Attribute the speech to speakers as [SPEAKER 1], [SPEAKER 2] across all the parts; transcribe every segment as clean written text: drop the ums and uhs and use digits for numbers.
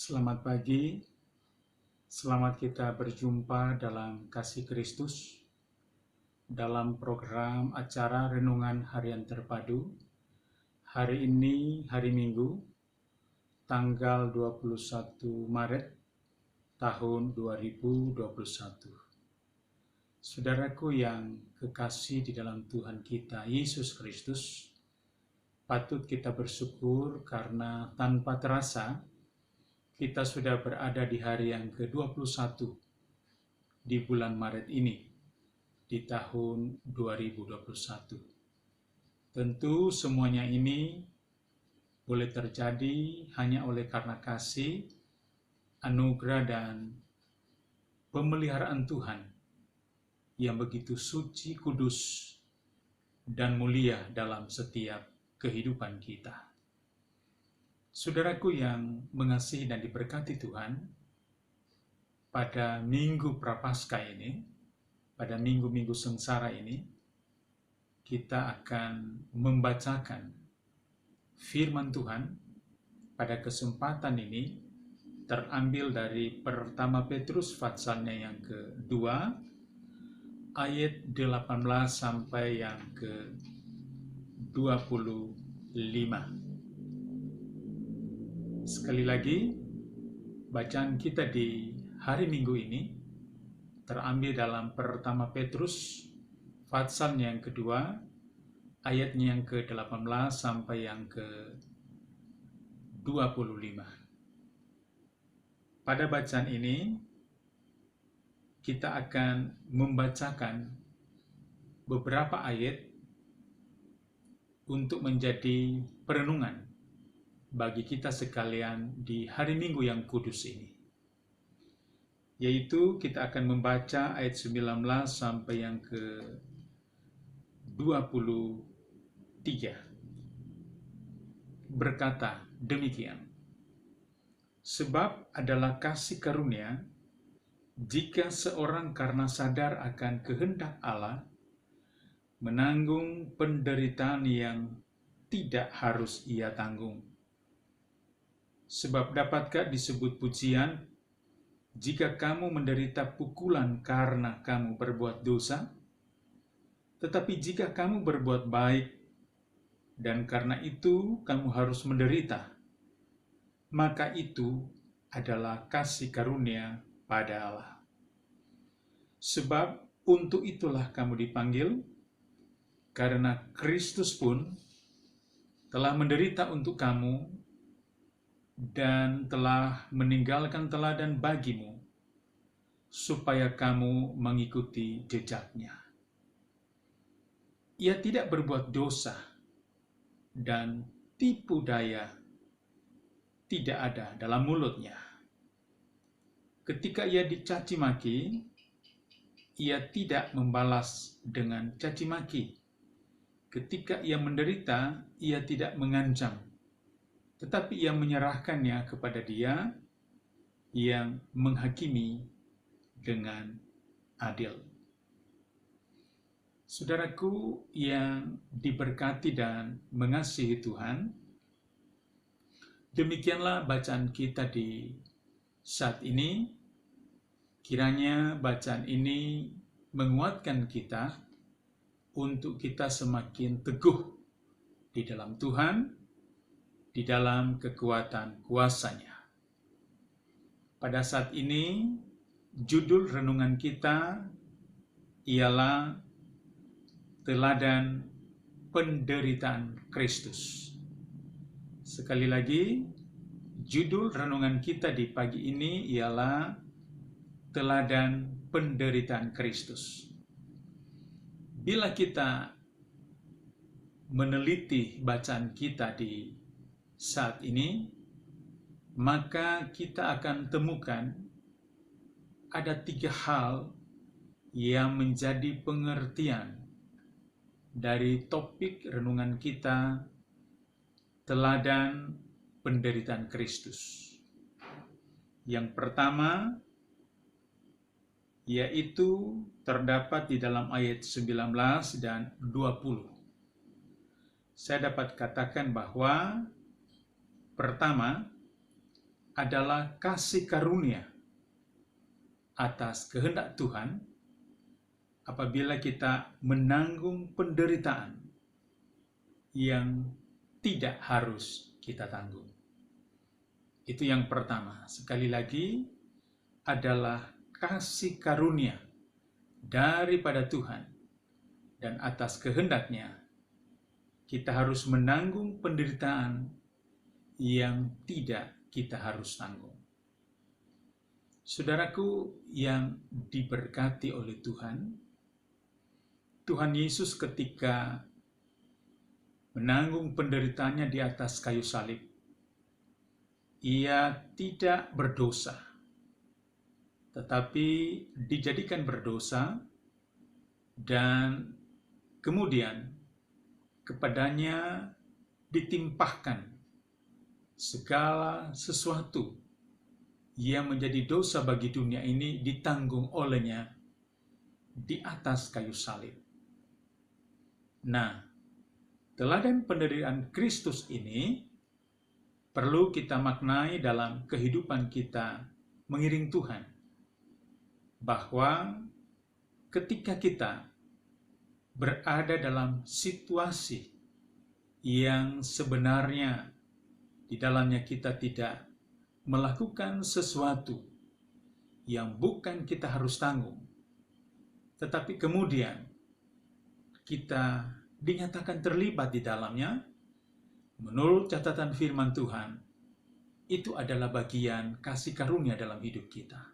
[SPEAKER 1] Selamat pagi, selamat kita berjumpa dalam kasih Kristus dalam program acara Renungan Harian Terpadu. Hari ini hari Minggu, tanggal 21 Maret tahun 2021. Saudaraku yang kekasih di dalam Tuhan kita Yesus Kristus, patut kita bersyukur karena tanpa terasa kita sudah berada di hari yang ke-21 di bulan Maret ini, di tahun 2021. Tentu semuanya ini boleh terjadi hanya oleh karena kasih, anugerah, dan pemeliharaan Tuhan yang begitu suci, kudus, dan mulia dalam setiap kehidupan kita. Saudaraku yang mengasihi dan diberkati Tuhan, pada Minggu Prapaskah ini, pada minggu-minggu sengsara ini, kita akan membacakan firman Tuhan. Pada kesempatan ini terambil dari pertama Petrus pasalnya yang kedua, ayat 18 sampai yang ke-25. Sekali lagi, bacaan kita di hari Minggu ini terambil dalam pertama Petrus pasalnya yang kedua, ayatnya yang ke-18 sampai yang ke-25. Pada bacaan ini, kita akan membacakan beberapa ayat untuk menjadi perenungan bagi kita sekalian di hari Minggu yang kudus ini. Yaitu kita akan membaca ayat 19 sampai yang ke-23. Berkata demikian, sebab adalah kasih karunia jika seorang karena sadar akan kehendak Allah menanggung penderitaan yang tidak harus ia tanggung. Sebab dapatkah disebut pujian jika kamu menderita pukulan karena kamu berbuat dosa? Tetapi jika kamu berbuat baik dan karena itu kamu harus menderita, maka itu adalah kasih karunia pada Allah. Sebab untuk itulah kamu dipanggil, karena Kristus pun telah menderita untuk kamu dan telah meninggalkan teladan bagimu, supaya kamu mengikuti jejaknya. Ia tidak berbuat dosa, dan tipu daya tidak ada dalam mulutnya. Ketika ia dicaci maki, ia tidak membalas dengan caci maki. Ketika ia menderita, ia tidak mengancam, tetapi ia menyerahkannya kepada Dia yang menghakimi dengan adil. Saudaraku yang diberkati dan mengasihi Tuhan, demikianlah bacaan kita di saat ini. Kiranya bacaan ini menguatkan kita untuk kita semakin teguh di dalam Tuhan, di dalam kekuatan kuasa-Nya. Pada saat ini, judul renungan kita ialah Teladan Penderitaan Kristus. Sekali lagi, judul renungan kita di pagi ini ialah Teladan Penderitaan Kristus. Bila kita meneliti bacaan kita di saat ini, maka kita akan temukan ada 3 hal yang menjadi pengertian dari topik renungan kita, Teladan Penderitaan Kristus. Yang pertama, yaitu terdapat di dalam ayat 19 dan 20. Saya dapat katakan bahwa pertama, adalah kasih karunia atas kehendak Tuhan apabila kita menanggung penderitaan yang tidak harus kita tanggung. Itu yang pertama. Sekali lagi, adalah kasih karunia daripada Tuhan, dan atas kehendaknya kita harus menanggung penderitaan yang tidak kita harus tanggung. Saudaraku yang diberkati oleh Tuhan, Tuhan Yesus ketika menanggung penderitaannya di atas kayu salib, ia tidak berdosa, tetapi dijadikan berdosa, dan kemudian kepadanya ditimpahkan segala sesuatu yang menjadi dosa bagi dunia ini, ditanggung olehnya di atas kayu salib. Nah, teladan penderitaan Kristus ini perlu kita maknai dalam kehidupan kita mengiring Tuhan, bahwa ketika kita berada dalam situasi yang sebenarnya di dalamnya kita tidak melakukan sesuatu yang bukan kita harus tanggung, tetapi kemudian kita dinyatakan terlibat di dalamnya, menurut catatan firman Tuhan, itu adalah bagian kasih karunia dalam hidup kita.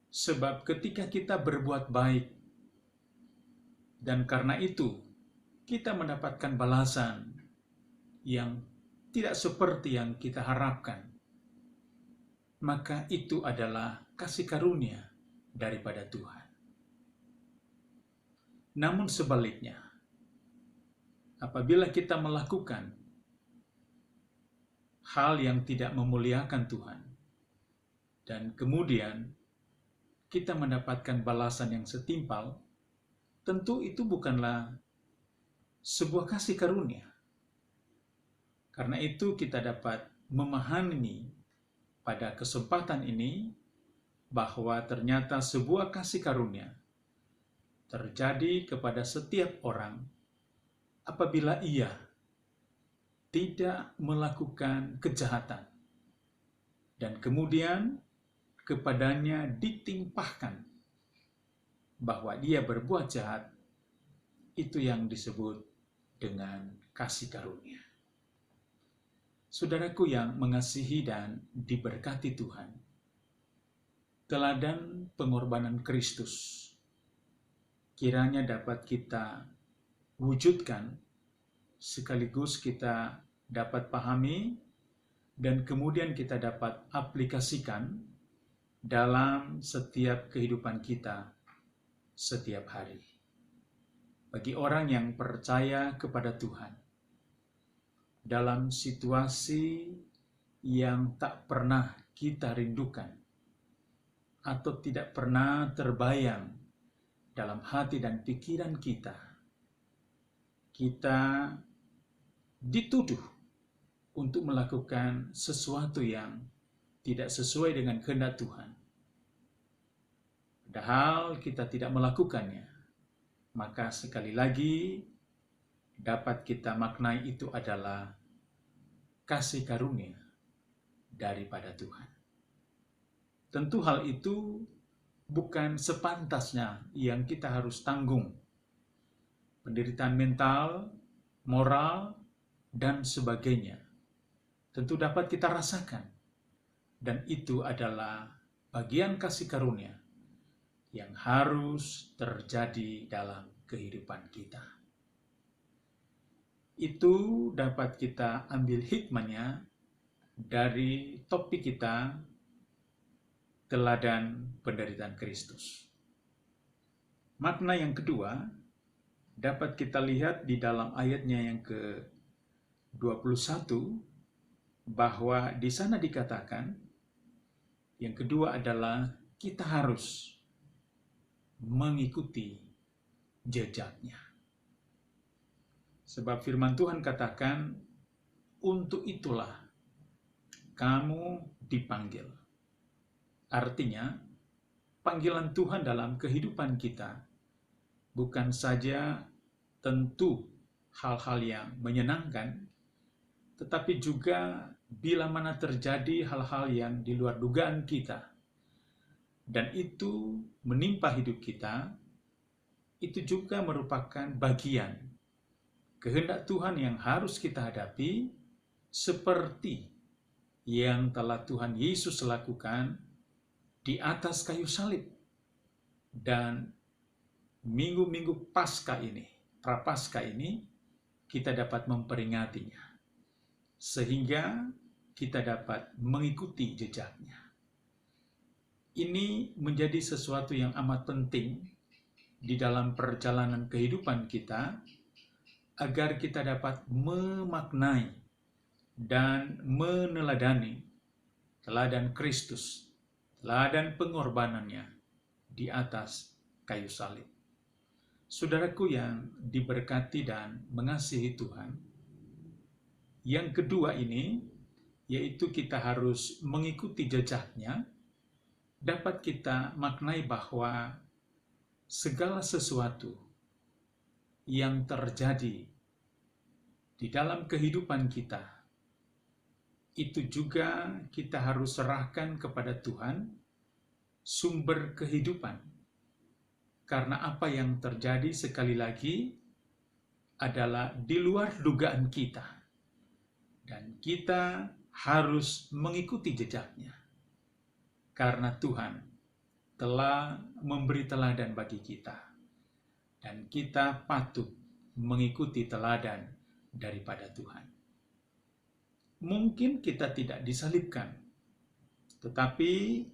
[SPEAKER 1] Sebab ketika kita berbuat baik, dan karena itu kita mendapatkan balasan yang tidak seperti yang kita harapkan, maka itu adalah kasih karunia daripada Tuhan. Namun sebaliknya, apabila kita melakukan hal yang tidak memuliakan Tuhan, dan kemudian kita mendapatkan balasan yang setimpal, tentu itu bukanlah sebuah kasih karunia. Karena itu kita dapat memahami pada kesempatan ini bahwa ternyata sebuah kasih karunia terjadi kepada setiap orang apabila ia tidak melakukan kejahatan, dan kemudian kepadanya ditimpahkan bahwa dia berbuat jahat. Itu yang disebut dengan kasih karunia. Saudaraku yang mengasihi dan diberkati Tuhan, teladan pengorbanan Kristus kiranya dapat kita wujudkan, sekaligus kita dapat pahami, dan kemudian kita dapat aplikasikan dalam setiap kehidupan kita setiap hari. Bagi orang yang percaya kepada Tuhan, dalam situasi yang tak pernah kita rindukan atau tidak pernah terbayang dalam hati dan pikiran kita, kita dituduh untuk melakukan sesuatu yang tidak sesuai dengan kehendak Tuhan. Padahal kita tidak melakukannya, maka sekali lagi dapat kita maknai itu adalah kasih karunia daripada Tuhan. Tentu hal itu bukan sepantasnya yang kita harus tanggung. Penderitaan mental, moral, dan sebagainya tentu dapat kita rasakan, dan itu adalah bagian kasih karunia yang harus terjadi dalam kehidupan kita. Itu dapat kita ambil hikmahnya dari topik kita, teladan penderitaan Kristus. Makna yang kedua dapat kita lihat di dalam ayatnya yang ke-21, bahwa di sana dikatakan yang kedua adalah kita harus mengikuti jejaknya. Sebab firman Tuhan katakan, untuk itulah kamu dipanggil. Artinya, panggilan Tuhan dalam kehidupan kita bukan saja tentu hal-hal yang menyenangkan, tetapi juga bila mana terjadi hal-hal yang di luar dugaan kita, dan itu menimpa hidup kita, itu juga merupakan bagian kehendak Tuhan yang harus kita hadapi, seperti yang telah Tuhan Yesus lakukan di atas kayu salib. Dan minggu-minggu Paskah ini, Prapaskah ini, kita dapat memperingatinya, sehingga kita dapat mengikuti jejaknya. Ini menjadi sesuatu yang amat penting di dalam perjalanan kehidupan kita, agar kita dapat memaknai dan meneladani teladan Kristus, teladan pengorbanannya di atas kayu salib. Saudaraku yang diberkati dan mengasihi Tuhan, yang kedua ini, yaitu kita harus mengikuti jejaknya, dapat kita maknai bahwa segala sesuatu yang terjadi di dalam kehidupan kita, itu juga kita harus serahkan kepada Tuhan, sumber kehidupan. Karena apa yang terjadi sekali lagi adalah di luar dugaan kita. Dan kita harus mengikuti jejaknya. Karena Tuhan telah memberi teladan bagi kita. Dan kita patut mengikuti teladan daripada Tuhan. Mungkin kita tidak disalibkan, tetapi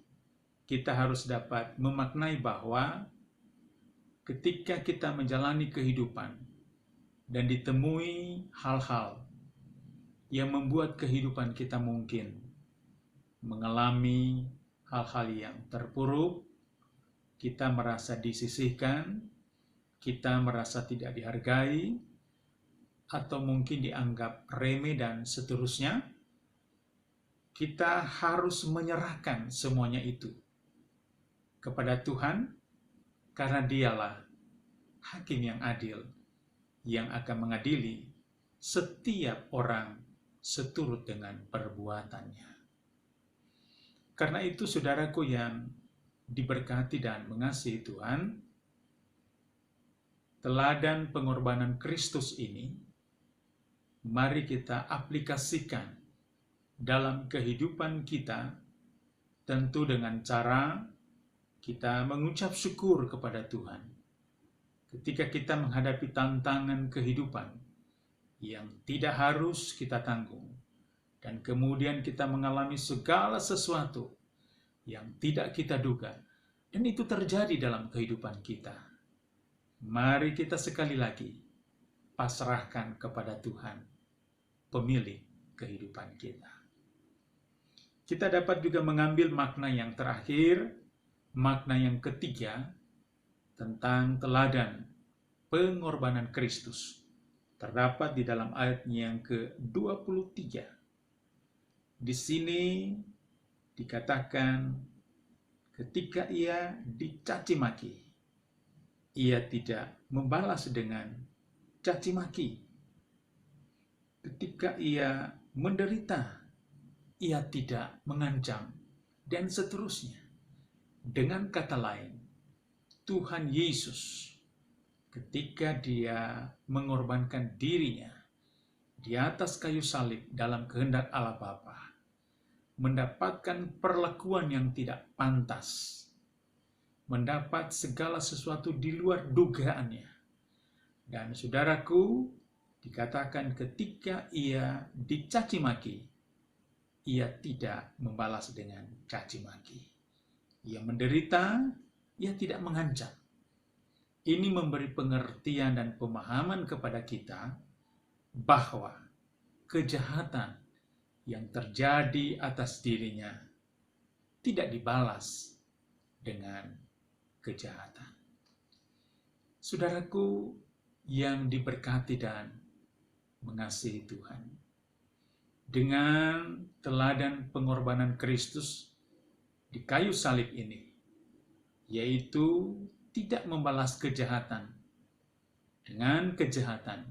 [SPEAKER 1] kita harus dapat memaknai bahwa ketika kita menjalani kehidupan dan ditemui hal-hal yang membuat kehidupan kita mungkin mengalami hal-hal yang terpuruk, kita merasa disisihkan, kita merasa tidak dihargai, atau mungkin dianggap remeh dan seterusnya, kita harus menyerahkan semuanya itu kepada Tuhan, karena Dialah Hakim yang adil yang akan mengadili setiap orang seturut dengan perbuatannya. Karena itu, saudaraku yang diberkati dan mengasihi Tuhan, teladan pengorbanan Kristus ini mari kita aplikasikan dalam kehidupan kita, tentu dengan cara kita mengucap syukur kepada Tuhan. Ketika kita menghadapi tantangan kehidupan yang tidak harus kita tanggung, dan kemudian kita mengalami segala sesuatu yang tidak kita duga, dan itu terjadi dalam kehidupan kita, mari kita sekali lagi pasrahkan kepada Tuhan, pemilik kehidupan kita. Kita dapat juga mengambil makna yang terakhir, makna yang ketiga, tentang teladan pengorbanan Kristus. Terdapat di dalam ayat yang ke-23. Di sini dikatakan, ketika ia dicaci maki, ia tidak membalas dengan caci maki. Ketika ia menderita, ia tidak mengancam, dan seterusnya. Dengan kata lain, Tuhan Yesus ketika dia mengorbankan dirinya di atas kayu salib dalam kehendak Allah Bapa, mendapatkan perlakuan yang tidak pantas, mendapat segala sesuatu di luar dugaannya. Dan saudaraku, dikatakan ketika ia dicaci maki, ia tidak membalas dengan caci maki. Ia menderita, ia tidak mengancam. Ini memberi pengertian dan pemahaman kepada kita bahwa kejahatan yang terjadi atas dirinya tidak dibalas dengan kejahatan. Saudaraku yang diberkati dan mengasihi Tuhan, dengan teladan pengorbanan Kristus di kayu salib ini, yaitu tidak membalas kejahatan dengan kejahatan,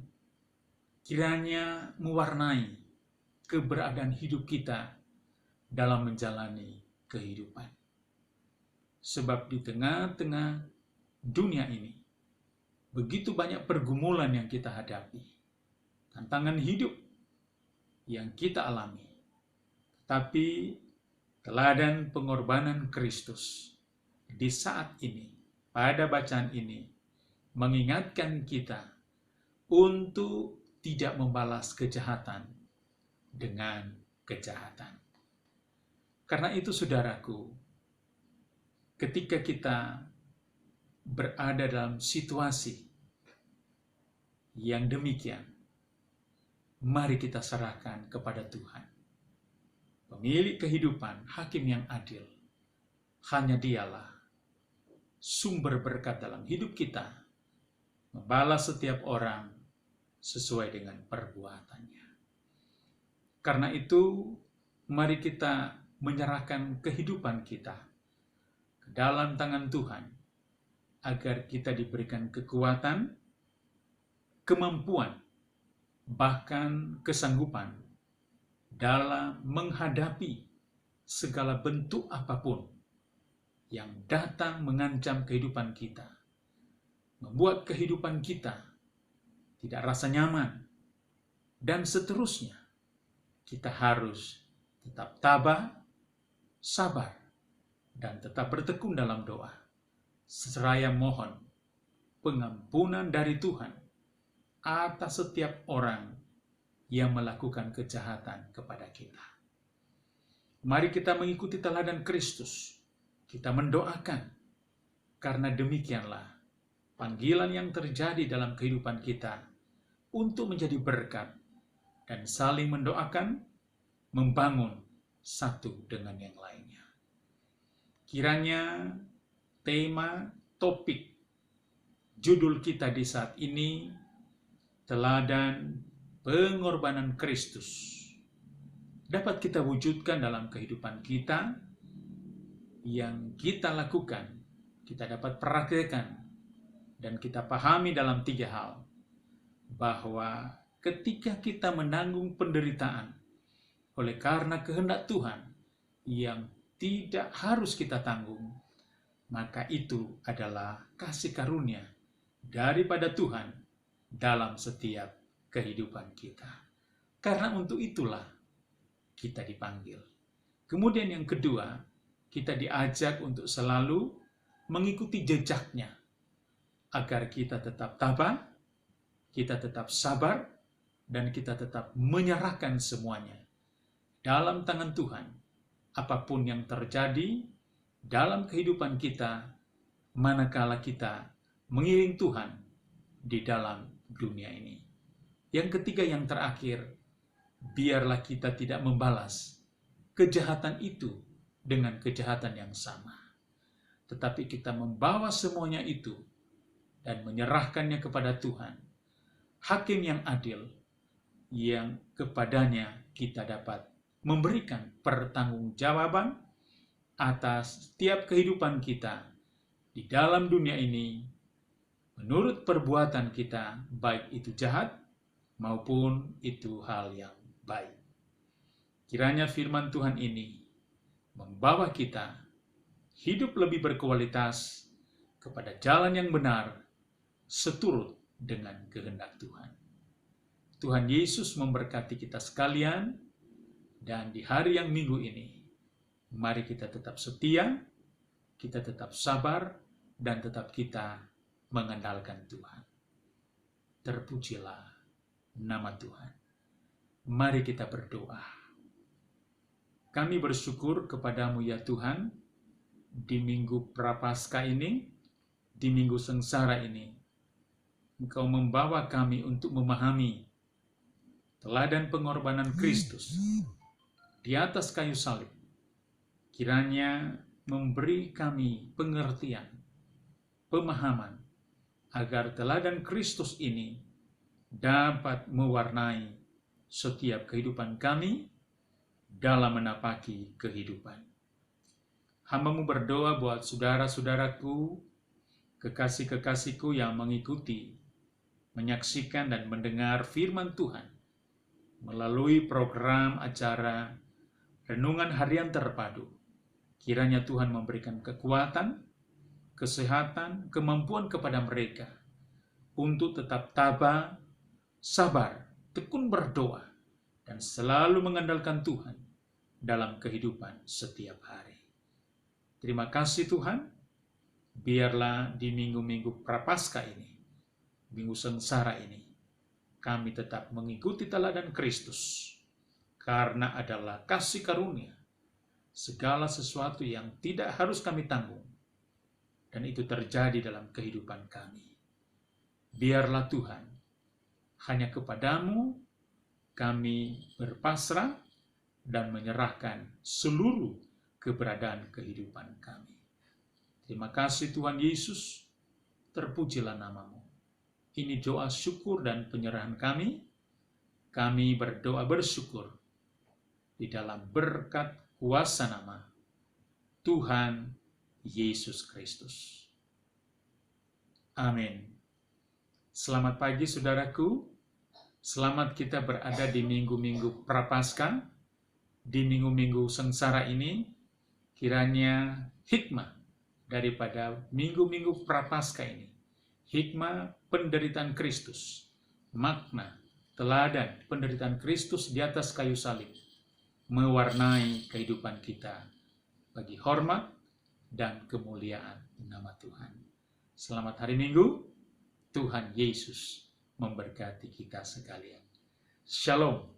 [SPEAKER 1] kiranya mewarnai keberadaan hidup kita dalam menjalani kehidupan. Sebab di tengah-tengah dunia ini, begitu banyak pergumulan yang kita hadapi, tantangan hidup yang kita alami. Tapi teladan pengorbanan Kristus di saat ini, pada bacaan ini, mengingatkan kita untuk tidak membalas kejahatan dengan kejahatan. Karena itu, saudaraku, ketika kita berada dalam situasi yang demikian, mari kita serahkan kepada Tuhan, pemilik kehidupan, hakim yang adil. Hanya Dialah sumber berkat dalam hidup kita, membalas setiap orang sesuai dengan perbuatannya. Karena itu, mari kita menyerahkan kehidupan kita ke dalam tangan Tuhan, agar kita diberikan kekuatan, kemampuan, bahkan kesanggupan dalam menghadapi segala bentuk apapun yang datang mengancam kehidupan kita, membuat kehidupan kita tidak rasa nyaman, dan seterusnya. Kita harus tetap tabah, sabar, dan tetap bertekun dalam doa, seraya mohon pengampunan dari Tuhan atas setiap orang yang melakukan kejahatan kepada kita. Mari kita mengikuti teladan Kristus. Kita mendoakan, karena demikianlah panggilan yang terjadi dalam kehidupan kita untuk menjadi berkat dan saling mendoakan, membangun satu dengan yang lainnya. Kiranya tema, topik, judul kita di saat ini, teladan pengorbanan Kristus, dapat kita wujudkan dalam kehidupan kita. Yang kita lakukan, kita dapat praktekkan, dan kita pahami dalam 3 hal. Bahwa ketika kita menanggung penderitaan oleh karena kehendak Tuhan yang tidak harus kita tanggung, maka itu adalah kasih karunia daripada Tuhan dalam setiap kehidupan kita. Karena untuk itulah kita dipanggil. Kemudian yang kedua, kita diajak untuk selalu mengikuti jejaknya, agar kita tetap tabah, kita tetap sabar, dan kita tetap menyerahkan semuanya dalam tangan Tuhan. Apapun yang terjadi dalam kehidupan kita, manakala kita mengiring Tuhan di dalam dunia ini. Yang ketiga, yang terakhir, biarlah kita tidak membalas kejahatan itu dengan kejahatan yang sama, tetapi kita membawa semuanya itu dan menyerahkannya kepada Tuhan, hakim yang adil, yang kepadanya kita dapat memberikan pertanggungjawaban atas setiap kehidupan kita di dalam dunia ini, menurut perbuatan kita, baik itu jahat maupun itu hal yang baik. Kiranya firman Tuhan ini membawa kita hidup lebih berkualitas kepada jalan yang benar, seturut dengan kehendak Tuhan. Tuhan Yesus memberkati kita sekalian, dan di hari yang minggu ini, mari kita tetap setia, kita tetap sabar, dan tetap kita mengandalkan Tuhan. Terpujilah nama Tuhan. Mari kita berdoa. Kami bersyukur kepadamu ya Tuhan, di minggu Prapaskah ini, di minggu sengsara ini, Engkau membawa kami untuk memahami teladan pengorbanan Kristus di atas kayu salib. Kiranya memberi kami pengertian, pemahaman, agar teladan Kristus ini dapat mewarnai setiap kehidupan kami dalam menapaki kehidupan. Hamba-Mu berdoa buat saudara-saudaraku, kekasih-kekasihku yang mengikuti, menyaksikan dan mendengar firman Tuhan melalui program acara Renungan Harian Terpadu. Kiranya Tuhan memberikan kekuatan, kesehatan, kemampuan kepada mereka untuk tetap tabah, sabar, tekun berdoa, dan selalu mengandalkan Tuhan dalam kehidupan setiap hari. Terima kasih Tuhan, biarlah di minggu-minggu Prapaskah ini, minggu sengsara ini, kami tetap mengikuti teladan Kristus, karena adalah kasih karunia, segala sesuatu yang tidak harus kami tanggung, dan itu terjadi dalam kehidupan kami. Biarlah Tuhan, hanya kepadamu kami berpasrah dan menyerahkan seluruh keberadaan kehidupan kami. Terima kasih Tuhan Yesus, terpujilah nama-Mu. Ini doa syukur dan penyerahan kami. Kami berdoa bersyukur di dalam berkat kuasa nama Tuhan Yesus Kristus. Amin. Selamat pagi saudaraku. Selamat kita berada di minggu-minggu Prapaskah. Di minggu-minggu sengsara ini, kiranya hikmah daripada minggu-minggu Prapaskah ini, hikmah penderitaan Kristus, makna teladan penderitaan Kristus di atas kayu salib, mewarnai kehidupan kita bagi hormat dan kemuliaan nama Tuhan. Selamat hari Minggu, Tuhan Yesus memberkati kita sekalian. Shalom.